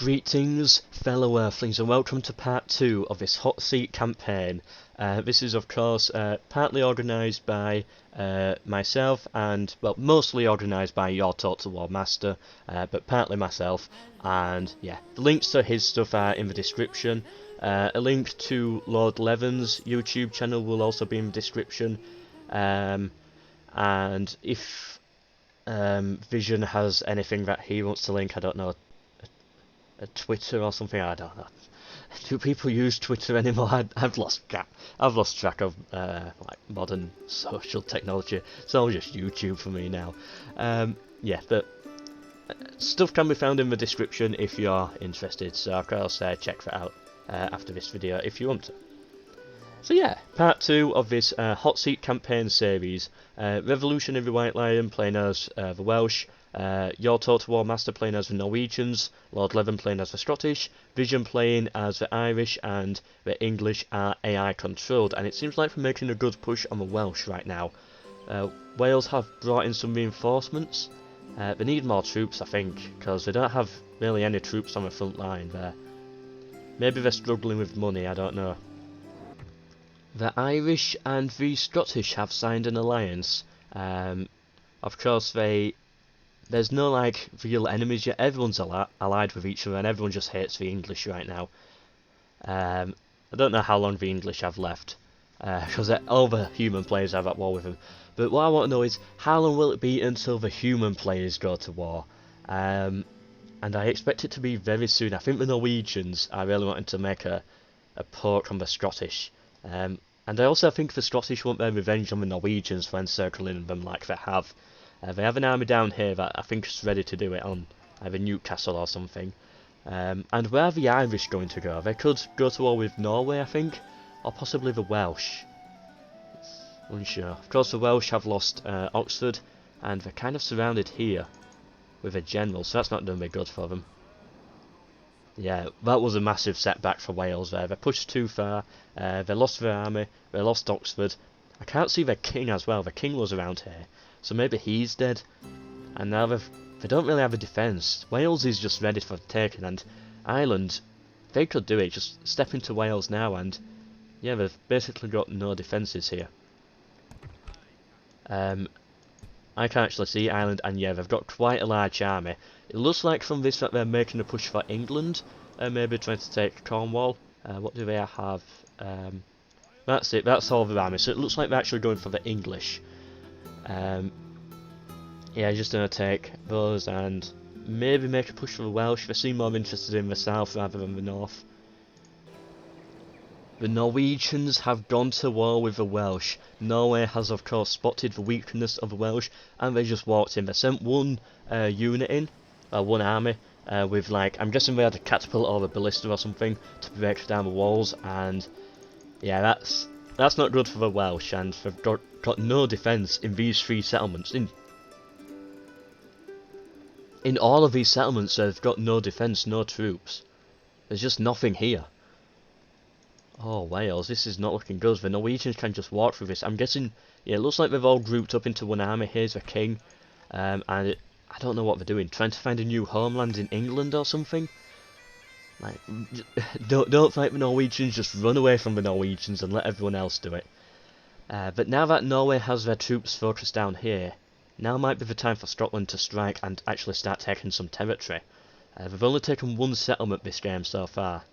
Greetings, fellow earthlings, and welcome to part 2 of this HotSeat campaign. This is, of course, partly organised by myself, and, well, mostly organised by YourTotalWarMaster, but partly myself. And, yeah, the links to his stuff are in the description. A link to Lord Levin's YouTube channel will also be in the description. And if Vision has anything that he wants to link, I don't know, a Twitter or something, I don't know. Do people use Twitter anymore? I've lost track of like modern social technology. It's all just YouTube for me now. Yeah, but stuff can be found in the description if you're interested. So of course, check that out after this video if you want to. So yeah, part 2 of this HotSeat campaign series. Revolutionary White Lion playing as the Welsh, YourTotalWarMaster playing as the Norwegians, Lord Levin playing as the Scottish, Vision playing as the Irish, and the English are AI controlled. And it seems like we're making a good push on the Welsh right now. Wales have brought in some reinforcements. They need more troops, I think, because they don't have really any troops on the front line there. Maybe they're struggling with money, I don't know. The Irish and the Scottish have signed an alliance. Of course, there's no like real enemies yet. Everyone's allied with each other, and everyone just hates the English right now. I don't know how long the English have left, because all the human players are at war with them. But what I want to know is, how long will it be until the human players go to war? And I expect it to be very soon. I think the Norwegians are really wanting to make a poke on the Scottish. And I also think the Scottish want their revenge on the Norwegians for encircling them like they have. They have an army down here that I think is ready to do it on either Newcastle or something. And where are the Irish going to go? They could go to war with Norway, I think, or possibly the Welsh. Unsure. Of course, the Welsh have lost Oxford, and they're kind of surrounded here with a general, so that's not going to be good for them. Yeah, that was a massive setback for Wales there. They pushed too far, they lost their army, they lost Oxford. I can't see their king as well. The king was around here, so maybe he's dead. And now they don't really have a defence. Wales is just ready for the taking, and Ireland, they could do it. Just step into Wales now, and yeah, they've basically got no defences here. I can actually see Ireland, and yeah, they've got quite a large army. It looks like from this that they're making a push for England, maybe trying to take Cornwall. What do they have? That's it, that's all the army, so it looks like they're actually going for the English. Yeah, just going to take those and maybe make a push for the Welsh. They seem more interested in the south rather than the north. The Norwegians have gone to war with the Welsh. Norway has of course spotted the weakness of the Welsh, and they just walked in. They sent one unit in, one army, with like, I'm guessing they had a catapult or a ballista or something to break down the walls, and yeah, that's not good for the Welsh, and they've got no defence in these 3 settlements. In all of these settlements they've got no defence, no troops. There's just nothing here. Oh, Wales, this is not looking good. The Norwegians can just walk through this. I'm guessing, yeah, it looks like they've all grouped up into one army. Here's the king, and I don't know what they're doing. Trying to find a new homeland in England or something? Like, don't fight the Norwegians, just run away from the Norwegians and let everyone else do it. But now that Norway has their troops focused down here, now might be the time for Scotland to strike and actually start taking some territory. They've only taken 1 settlement this game so far.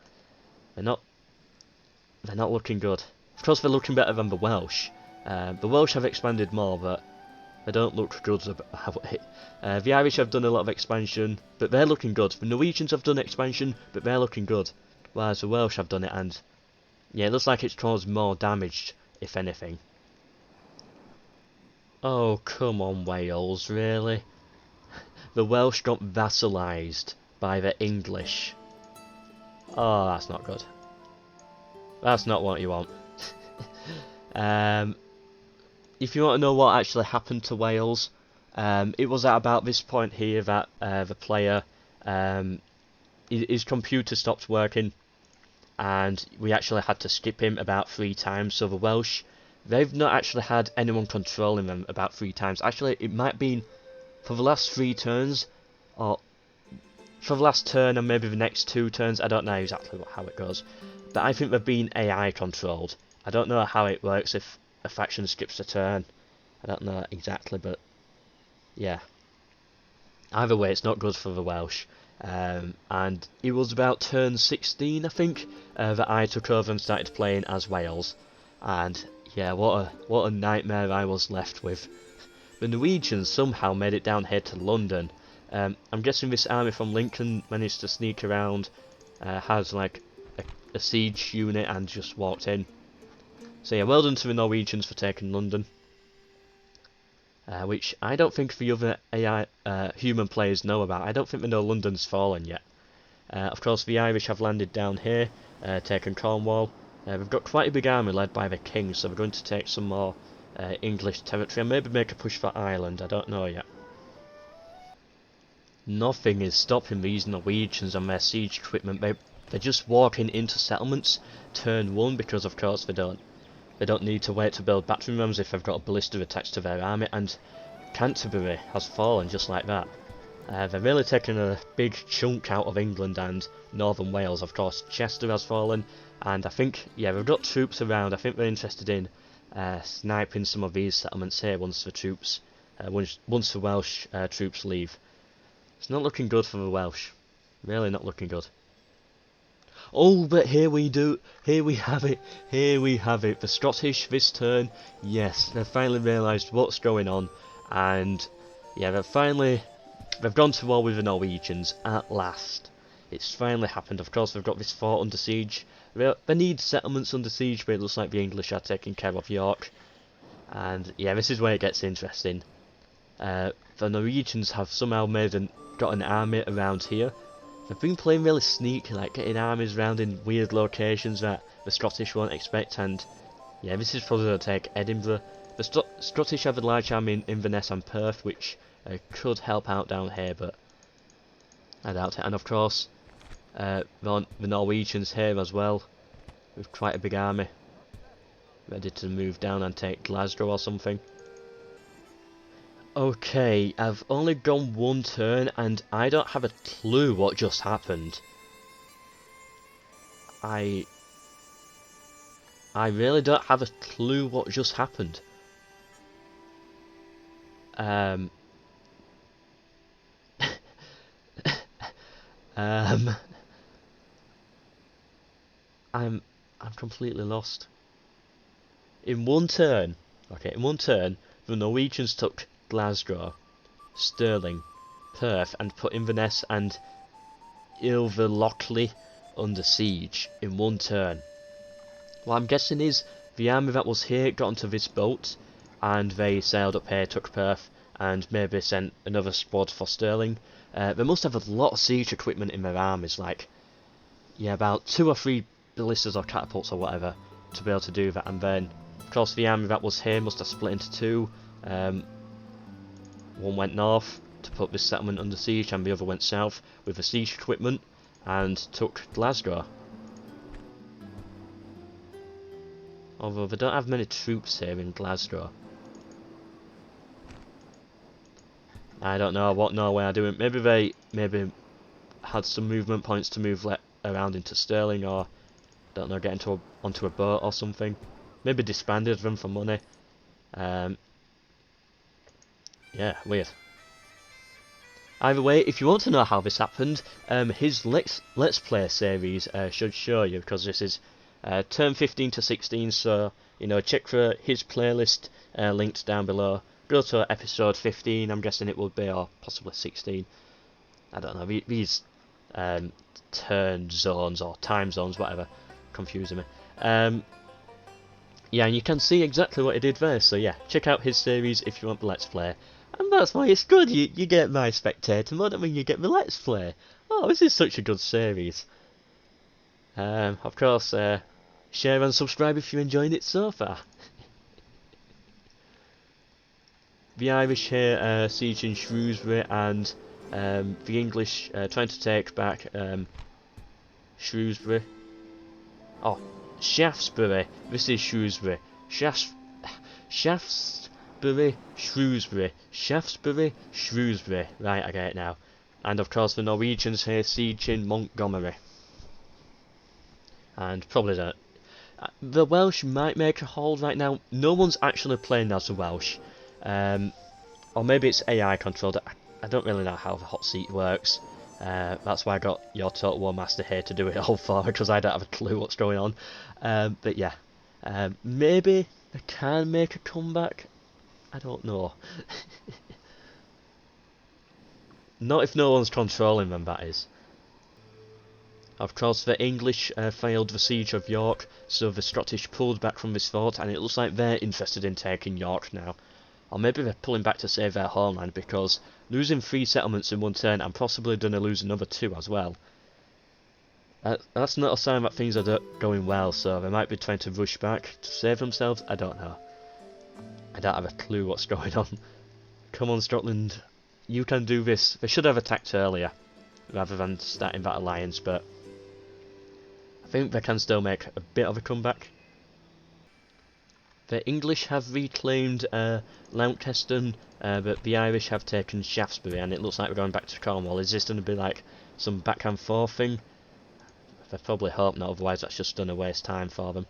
They're not looking good. Of course, they're looking better than the Welsh. The Welsh have expanded more, but they don't look good about it. The Irish have done a lot of expansion, but they're looking good. The Norwegians have done expansion, but they're looking good. Whereas the Welsh have done it, and yeah, it looks like it's caused more damage, if anything. Oh, come on, Wales, really? The Welsh got vassalised by the English. Oh, that's not good. That's not what you want. If you want to know what actually happened to Wales, it was at about this point here that the player, his computer stopped working, and we actually had to skip him about 3 times. So the Welsh, they've not actually had anyone controlling them about 3 times. Actually, it might be for the last 3 turns, or for the last turn and maybe the next 2 turns. I don't know exactly how it goes, but I think they're being AI controlled. I don't know how it works if a faction skips a turn. I don't know exactly, but yeah. Either way, it's not good for the Welsh. And it was about turn 16, I think, that I took over and started playing as Wales. And yeah, what a nightmare I was left with. The Norwegians somehow made it down here to London. I'm guessing this army from Lincoln managed to sneak around, has like a siege unit and just walked in. So yeah, well done to the Norwegians for taking London. Which I don't think the other AI human players know about. I don't think they know London's fallen yet. Of course, the Irish have landed down here, taken Cornwall. We've got quite a big army led by the King, so we're going to take some more English territory and maybe make a push for Ireland. I don't know yet. Nothing is stopping these Norwegians on their siege equipment. They're just walking into settlements turn 1 because, of course, they don't need to wait to build battering rams if they've got a ballista attached to their army, and Canterbury has fallen just like that. They're really taking a big chunk out of England and northern Wales. Of course, Chester has fallen, and I think, yeah, we've got troops around. I think they're interested in sniping some of these settlements here once the Welsh troops leave. It's not looking good for the Welsh. Really not looking good. Oh, but here we have it, the Scottish this turn, yes, they've finally realised what's going on, and yeah, they've gone to war with the Norwegians, at last. It's finally happened. Of course, they've got this fort under siege. They need settlements under siege, but it looks like the English are taking care of York, and yeah, this is where it gets interesting. The Norwegians have somehow got an army around here. They've been playing really sneaky, like getting armies around in weird locations that the Scottish won't expect, and yeah, this is probably going to take Edinburgh. The Scottish have a large army in Inverness and Perth, which could help out down here, but I doubt it. And of course, the Norwegians here as well, with quite a big army, ready to move down and take Glasgow or something. Okay, I've only gone 1 turn and I don't have a clue what just happened. I really don't have a clue what just happened. I'm completely lost. In 1 turn, the Norwegians took Glasgow, Stirling, Perth, and put Inverness and Ilverlockley under siege in 1 turn. What I'm guessing is the army that was here got onto this boat and they sailed up here, took Perth, and maybe sent another squad for Stirling. They must have a lot of siege equipment in their armies, like, yeah, about 2 or 3 ballistas or catapults or whatever to be able to do that. And then, of course, the army that was here must have split into 2. One went north to put this settlement under siege, and the other went south with the siege equipment and took Glasgow. Although they don't have many troops here in Glasgow. I don't know what Norway are doing. Maybe they had some movement points to move around into Stirling, or don't know, get onto a boat or something. Maybe disbanded them for money. Yeah, weird. Either way, if you want to know how this happened, his Let's Play series should show you, because this is turn 15 to 16, so, you know, check for his playlist linked down below. Go to episode 15, I'm guessing it would be, or possibly 16. I don't know, these turn zones, or time zones, whatever, confusing me. Yeah, and you can see exactly what he did there, so yeah, check out his series if you want the Let's Play. And that's why it's good, you get my spectator mode, I mean you get the Let's Play. Oh, this is such a good series. Of course, share and subscribe if you're enjoying it so far. The Irish here sieging Shrewsbury, and the English trying to take back Shrewsbury. Oh, Shaftesbury. This is Shrewsbury. Shaftesbury, Shrewsbury. Shaftesbury, Shrewsbury. Right, I get it now. And of course the Norwegians here sieging Montgomery. And probably don't. The Welsh might make a hold right now. No one's actually playing as the Welsh. Or maybe it's AI controlled. I don't really know how the hot seat works. That's why I got YourTotalWarMaster here to do it all for, because I don't have a clue what's going on. But yeah, maybe they can make a comeback. I don't know. Not if no one's controlling them, that is. Of course, the English failed the siege of York, so the Scottish pulled back from this fort, and it looks like they're interested in taking York now. Or maybe they're pulling back to save their homeland, because losing 3 settlements in one turn, I'm possibly going to lose another 2 as well. That's not a sign that things are going well, so they might be trying to rush back to save themselves. I don't know. I don't have a clue what's going on. Come on, Scotland. You can do this. They should have attacked earlier, rather than starting that alliance, but I think they can still make a bit of a comeback. The English have reclaimed Launceston, but the Irish have taken Shaftesbury, and it looks like we're going back to Cornwall. Is this going to be like some back and forth thing? I probably hope not, otherwise that's just going to waste time for them.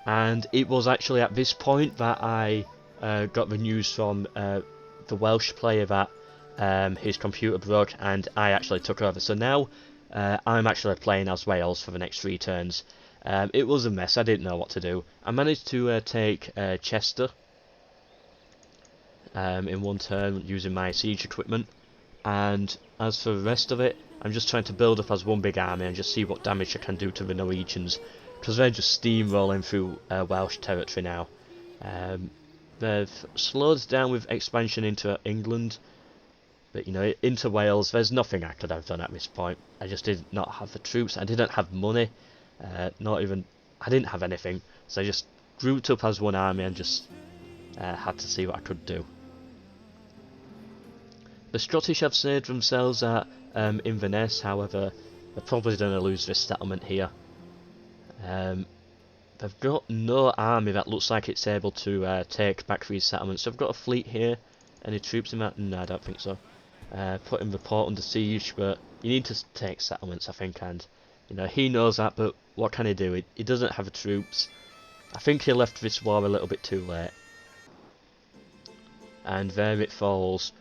And it was actually at this point that I got the news from the Welsh player that his computer broke, and I actually took over. So now I'm actually playing as Wales for the next 3 turns. It was a mess, I didn't know what to do. I managed to take Chester in one turn using my siege equipment, and as for the rest of it, I'm just trying to build up as one big army and just see what damage I can do to the Norwegians, because they're just steamrolling through Welsh territory now. They've slowed down with expansion into England, but you know, into Wales, there's nothing I could have done at this point. I just did not have the troops, I didn't have money, I didn't have anything, so I just grouped up as one army and just had to see what I could do. The Scottish have saved themselves at Inverness, however, they're probably going to lose this settlement here. They've got no army that looks like it's able to take back these settlements. So I've got a fleet here. Any troops in that? No, I don't think so. Putting the port under siege, but you need to take settlements, I think, and you know, he knows that, but what can he do? He doesn't have the troops. I think he left this war a little bit too late. And there it falls.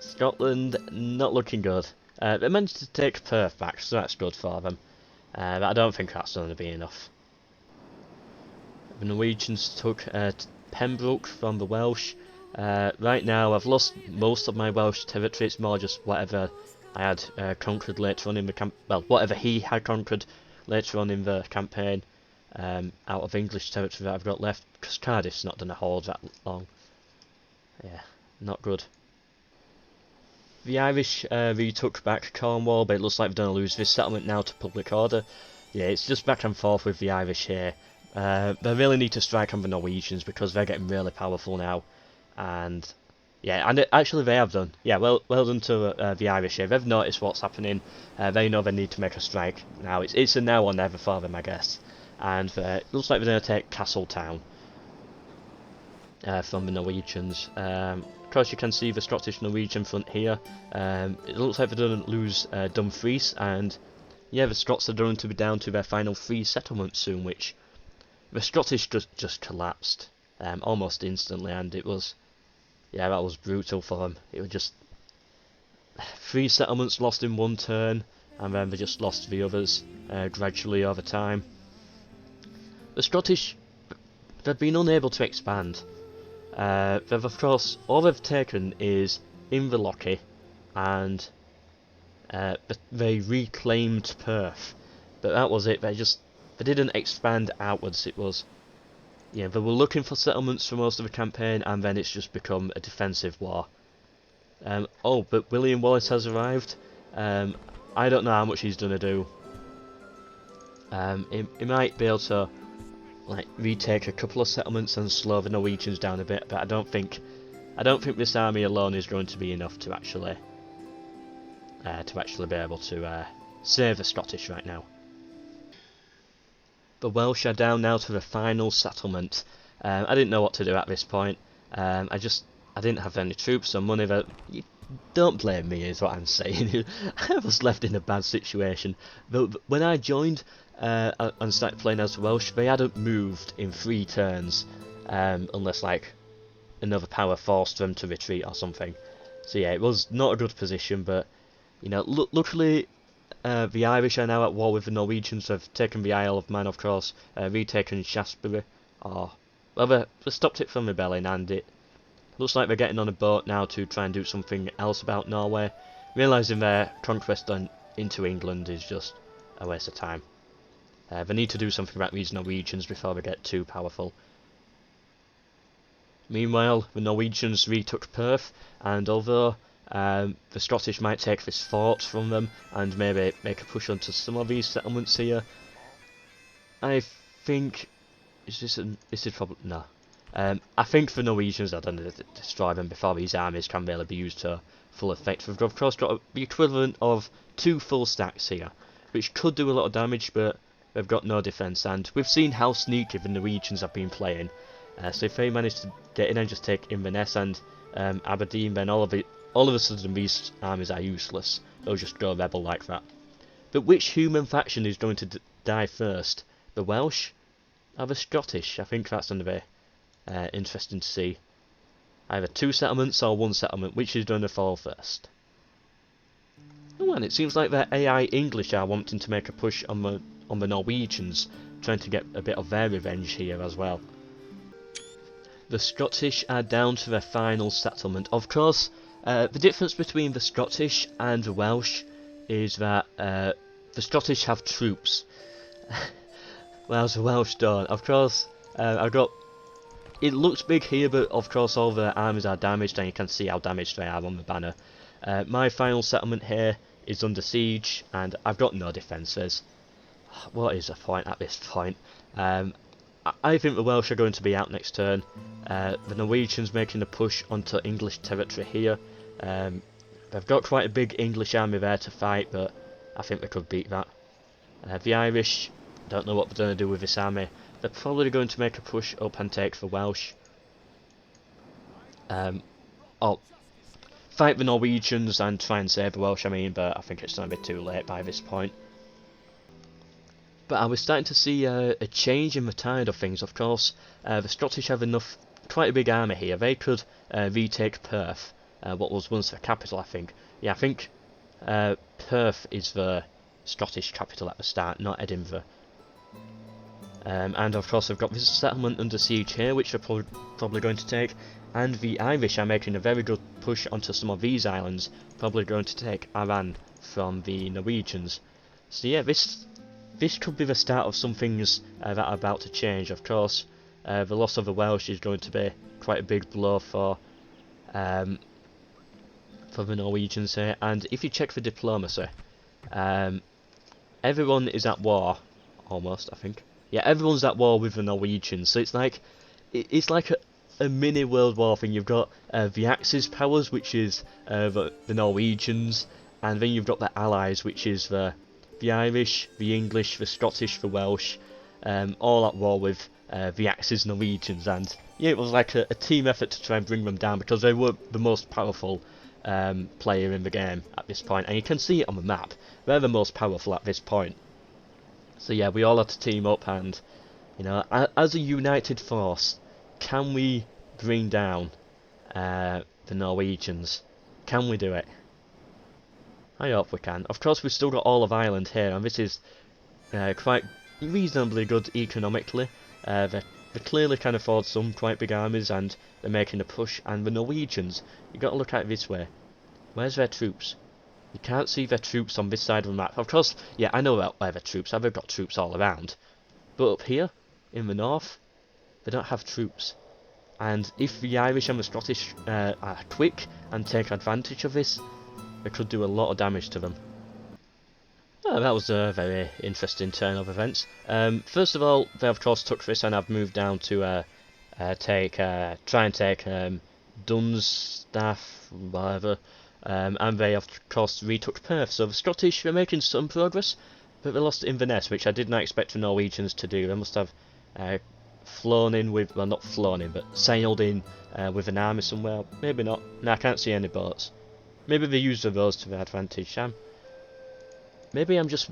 Scotland, not looking good. They managed to take Perth back, so that's good for them. But I don't think that's going to be enough. The Norwegians took Pembroke from the Welsh. Right now I've lost most of my Welsh territory. It's more just whatever I had conquered later on in the whatever he had conquered later on in the campaign out of English territory that I've got left, because Cardiff's not going to hold that long. Yeah, not good. The Irish retook back Cornwall, but it looks like they're going to lose this settlement now to public order. Yeah, it's just back and forth with the Irish here. They really need to strike on the Norwegians because they're getting really powerful now. And yeah, and actually they have done. Yeah, well done to the Irish here. They've noticed what's happening. They know they need to make a strike now. It's a now or never for them, I guess. And it looks like they're going to take Castletown from the Norwegians. Of course, you can see the Scottish-Norwegian front here. It looks like they're going to lose Dumfries, and yeah, the Scots are going to be down to their final 3 settlements soon, which the Scottish just collapsed almost instantly, and it was, yeah, that was brutal for them. It was just 3 settlements lost in one turn, and then they just lost the others gradually over time. The Scottish, they've been unable to expand. They've, of course, all they've taken is Inverlochy, and they reclaimed Perth, but that was it. They didn't expand outwards. It was, yeah, they were looking for settlements for most of the campaign, and then it's just become a defensive war. Oh, but William Wallace has arrived. I don't know how much he's gonna do. He might be able to like retake a couple of settlements and slow the Norwegians down a bit, but I don't think this army alone is going to be enough to actually be able to save the Scottish right now. The Welsh are down now to the final settlement. I didn't know what to do at this point. I didn't have any troops or money. That don't blame me is what I'm saying. I was left in a bad situation. But when I joined and started playing as Welsh, they hadn't moved in 3 turns, unless like another power forced them to retreat or something. So yeah, it was not a good position, but you know, luckily the Irish are now at war with the Norwegians. They've taken the Isle of Man, of course, retaken Shaftesbury, or well, they stopped it from rebelling, and it looks like they're getting on a boat now to try and do something else about Norway, realising their conquest into England is just a waste of time. They need to do something about these Norwegians before they get too powerful. Meanwhile, the Norwegians retook Perth, and although the Scottish might take this fort from them and maybe make a push onto some of these settlements here, I think this is probably no. I think the Norwegians are going to destroy them before these armies can really be used to full effect. We've of course got the equivalent of 2 full stacks here, which could do a lot of damage, but they've got no defence, and we've seen how sneaky the Norwegians have been playing. So if they manage to get in and just take Inverness and Aberdeen, then all of a sudden these armies are useless. They'll just go rebel like that. But which human faction is going to die first? The Welsh or the Scottish? I think that's going to be interesting to see. Either 2 settlements or 1 settlement. Which is going to fall first? Oh, and it seems like the AI English are wanting to make a push on the Norwegians, trying to get a bit of their revenge here as well. The Scottish are down to their final settlement. Of course, the difference between the Scottish and the Welsh is that the Scottish have troops, whereas the Welsh don't. Of course, it looks big here, but of course all the armies are damaged, and you can see how damaged they are on the banner. My final settlement here is under siege, and I've got no defences. What is the point at this point? I think the Welsh are going to be out next turn. The Norwegians making a push onto English territory here. They've got quite a big English army there to fight, but I think they could beat that. The Irish, don't know what they're going to do with this army. They're probably going to make a push up and take the Welsh. Fight the Norwegians and try and save the Welsh, I mean, but I think it's going to be too late by this point. But I was starting to see a change in the tide of things. Of course, the Scottish have quite a big army here. They could retake Perth, what was once the capital, I think. Yeah, I think Perth is the Scottish capital at the start, not Edinburgh. And of course, they've got this settlement under siege here, which they're probably going to take. And the Irish are making a very good push onto some of these islands, probably going to take Arran from the Norwegians. So yeah, this could be the start of some things that are about to change. Of course, the loss of the Welsh is going to be quite a big blow for the Norwegians here. And if you check for diplomacy, everyone is at war, almost, I think. Yeah, everyone's at war with the Norwegians. So it's like a mini World War thing. You've got the Axis powers, which is the Norwegians, and then you've got the Allies, which is the Irish, the English, the Scottish, the Welsh, all at war with the Axis Norwegians. And yeah, it was like a team effort to try and bring them down, because they were the most powerful player in the game at this point, and you can see it on the map. They're the most powerful at this point. So yeah, we all had to team up, and you know, as a united force, can we bring down the Norwegians? Can we do it? I hope we can. Of course, we've still got all of Ireland here, and this is quite reasonably good economically. They clearly can afford some quite big armies, and they're making a push. And the Norwegians, you've got to look at it this way. Where's their troops? You can't see their troops on this side of the map. Of course, yeah, I know about where their troops are. They've got troops all around. But up here, in the north, they don't have troops. And if the Irish and the Scottish are quick and take advantage of this, they could do a lot of damage to them. Oh, that was a very interesting turn of events. First of all, they of course took this, and I've moved down to try and take Dunstaff, whatever. And they of course retook Perth. So the Scottish were making some progress, but they lost Inverness, which I did not expect the Norwegians to do. They must have flown in with, well, not flown in, but sailed in with an army somewhere. Maybe not. No, I can't see any boats. Maybe they use the roads to their advantage. Maybe I'm just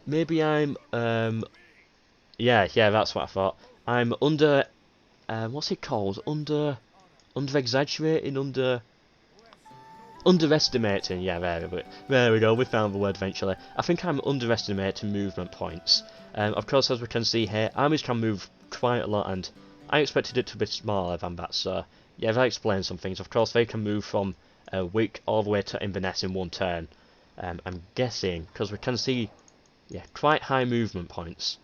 maybe I'm yeah, that's what I thought. I'm under what's it called? Under exaggerating, underestimating. Yeah, there we go. We found the word eventually. I think I'm underestimating movement points. Of course, as we can see here, armies can move quite a lot, and I expected it to be smaller than that. So yeah, that explains some things. Of course, they can move from weak all the way to Inverness in one turn. I'm guessing because we can see, yeah, quite high movement points.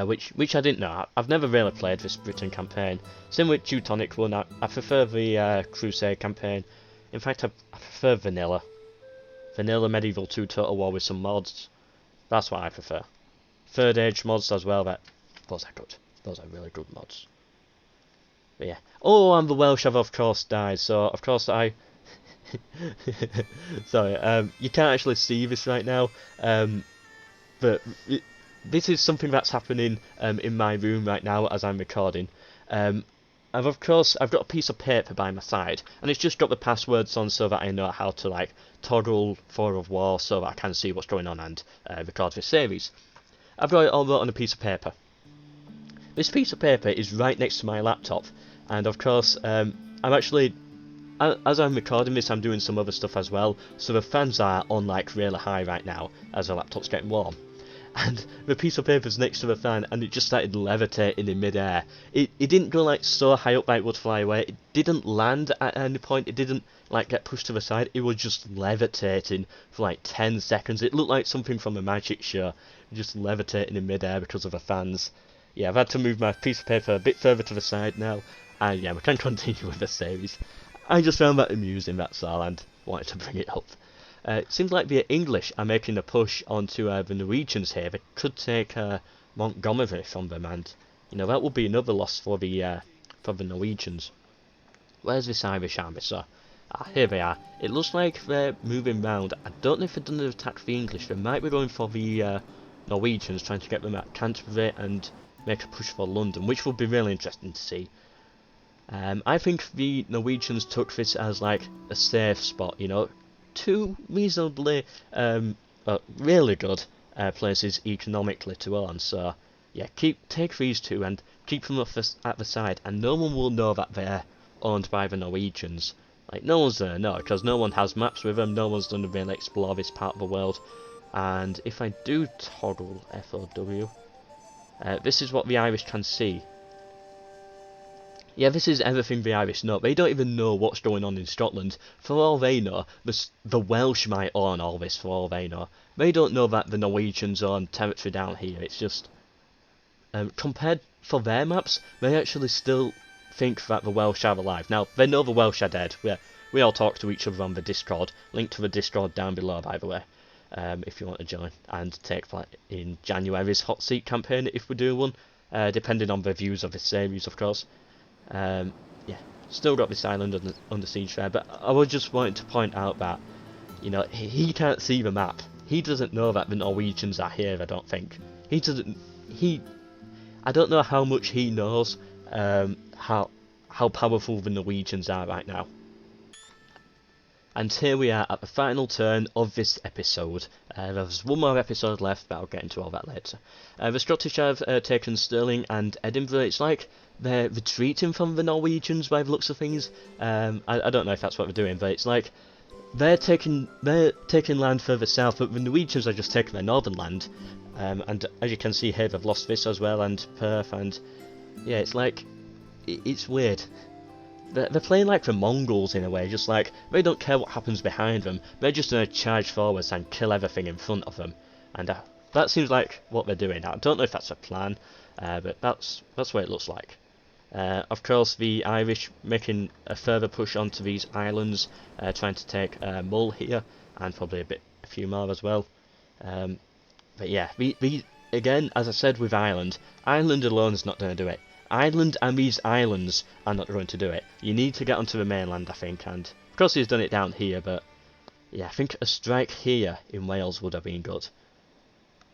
Which I didn't know. I've never really played this Britain campaign. Same with Teutonic one. I prefer the Crusade campaign. In fact, I prefer vanilla. Vanilla Medieval 2 Total War with some mods. That's what I prefer. Third Age mods as well. Those are good. Those are really good mods. But yeah. Oh, and the Welsh have of course died. So of course I. Sorry. You can't actually see this right now. But this is something that's happening in my room right now as I'm recording. I've got a piece of paper by my side, and it's just got the passwords on so that I know how to like toggle Fog of War so that I can see what's going on and record this series. I've got it all wrote on a piece of paper. This piece of paper is right next to my laptop, and of course I'm actually, as I'm recording this, I'm doing some other stuff as well, so the fans are on like really high right now as the laptop's getting warm. And the piece of paper's next to the fan, and it just started levitating in midair. It didn't go like so high up that it would fly away. It didn't land at any point. It didn't like get pushed to the side. It was just levitating for like 10 seconds. It looked like something from a magic show, just levitating in midair because of the fans. Yeah, I've had to move my piece of paper a bit further to the side now, and yeah, we can continue with the series. I just found that amusing, that's all, and wanted to bring it up. It seems like the English are making a push onto the Norwegians here. They could take Montgomery from them, and you know that would be another loss for the Norwegians. Where's this Irish army? So, here they are. It looks like they're moving round. I don't know if they've done an attack for the English. They might be going for the Norwegians, trying to get them at Canterbury and make a push for London, which would be really interesting to see. I think the Norwegians took this as like a safe spot, you know. Two reasonably really good places economically to own, so yeah, take these two and keep them at the side, and no one will know that they're owned by the Norwegians. Like, no one's gonna know, because no one has maps with them, no one's gonna really explore this part of the world. And if I do toggle FOW, this is what the Irish can see. Yeah, this is everything the Irish know. They don't even know what's going on in Scotland. For all they know, the Welsh might own all this, for all they know. They don't know that the Norwegians own territory down here. It's just, compared for their maps, they actually still think that the Welsh are alive. Now, they know the Welsh are dead. We all talk to each other on the Discord. Link to the Discord down below, by the way, if you want to join and take part in January's HotSeat campaign, if we do one, depending on the views of this series, of course. Yeah, still got this island under siege there, but I was just wanting to point out that, you know, he can't see the map. He doesn't know that the Norwegians are here, I don't think. I don't know how much he knows, how powerful the Norwegians are right now. And here we are at the final turn of this episode. There's one more episode left, but I'll get into all that later. The Scottish have taken Stirling and Edinburgh. It's like they're retreating from the Norwegians by the looks of things. I don't know if that's what they're doing, but it's like they're taking land further south, but the Norwegians are just taking their northern land. And as you can see here, they've lost this as well, and Perth, and yeah, it's like, it's weird. They're playing like the Mongols in a way, just like, they don't care what happens behind them, they're just going to charge forwards and kill everything in front of them. And that seems like what they're doing. I don't know if that's a plan, but that's what it looks like. Of course, the Irish making a further push onto these islands, trying to take Mull here, and probably a few more as well. But yeah, again, as I said with Ireland alone is not going to do it. Ireland and these islands are not going to do it. You need to get onto the mainland, I think, and of course he's done it down here, but yeah, I think a strike here in Wales would have been good.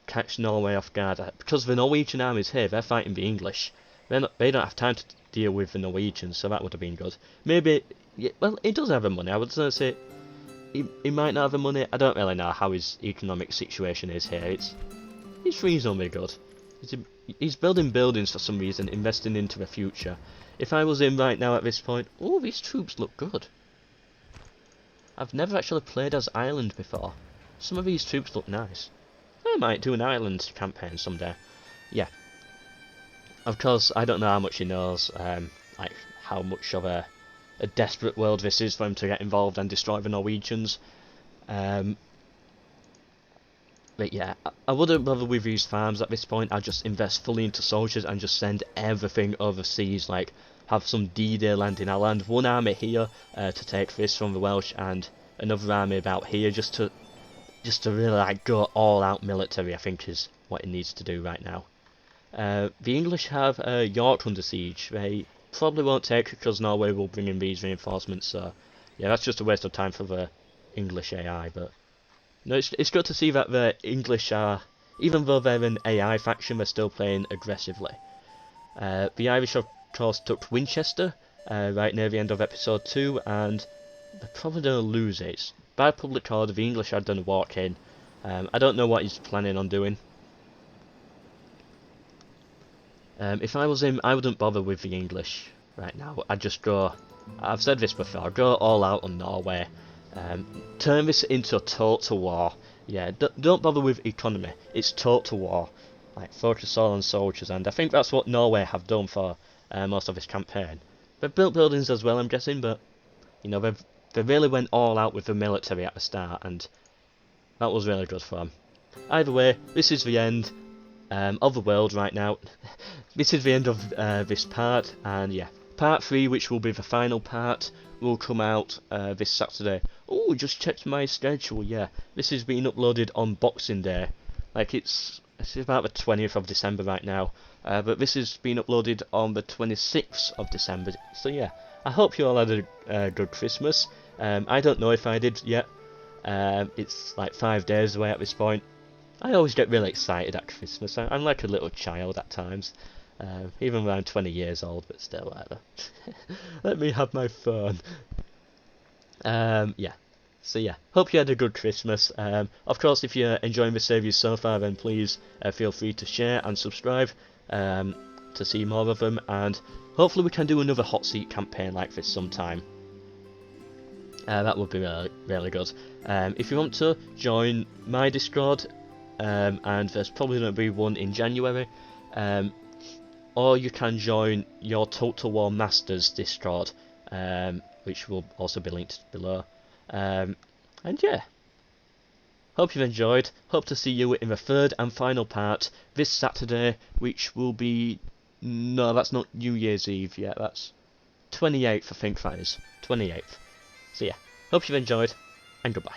Catch Norway off guard, because the Norwegian armies here, they're fighting the English. They don't have time to deal with the Norwegians, so that would have been good. Maybe, yeah, well, he does have the money. I would say he might not have the money. I don't really know how his economic situation is here. It's reasonably good. He's building buildings for some reason, investing into the future. If I was him right now at this point, oh, these troops look good. I've never actually played as Ireland before. Some of these troops look nice. I might do an Ireland campaign someday. Yeah. Of course, I don't know how much he knows, like how much of a desperate world this is for him to get involved and destroy the Norwegians. But yeah, I wouldn't bother with these farms at this point. I'd just invest fully into soldiers and just send everything overseas. Like, have some D-Day landing. I'll land one army here to take this from the Welsh and another army about here just to really like go all out military. I think is what it needs to do right now. The English have York under siege. They probably won't take it because Norway will bring in these reinforcements. So yeah, that's just a waste of time for the English AI. But no, it's good to see that the English are, even though they're an AI faction, they're still playing aggressively. The Irish, of course, took Winchester right near the end of episode 2, and they're probably going to lose it. It's by public order, the English had done a walk in. I don't know what he's planning on doing. If I was him, I wouldn't bother with the English right now. I'd just go, I've said this before, go all out on Norway. Turn this into a total war. Yeah, don't bother with economy. It's total war. Like, focus all on soldiers, and I think that's what Norway have done for most of this campaign. They've built buildings as well, I'm guessing, but you know they really went all out with the military at the start, and that was really good for them. Either way, this is the end of the world right now. This is the end of this part, and yeah, part 3, which will be the final part, will come out this Saturday. Oh, just checked my schedule. Yeah, this is being uploaded on Boxing Day. Like it's about the 20th of December right now, but this is being uploaded on the 26th of December. So yeah, I hope you all had a good Christmas. I don't know if I did yet. It's like 5 days away at this point. I always get really excited at Christmas. I'm like a little child at times. Even though I'm 20 years old, but still, whatever. Let me have my fun. Yeah. So yeah, hope you had a good Christmas. Of course, if you're enjoying the series so far, then please feel free to share and subscribe to see more of them. And hopefully we can do another HotSeat campaign like this sometime. That would be really, really good. If you want to join my Discord, and there's probably going to be one in January, or you can join YourTotalWarMaster's Discord, which will also be linked below. And yeah, hope you've enjoyed. Hope to see you in the third and final part this Saturday, which will be... No, that's not New Year's Eve yet. That's 28th, I think that is. 28th. So yeah, hope you've enjoyed, and goodbye.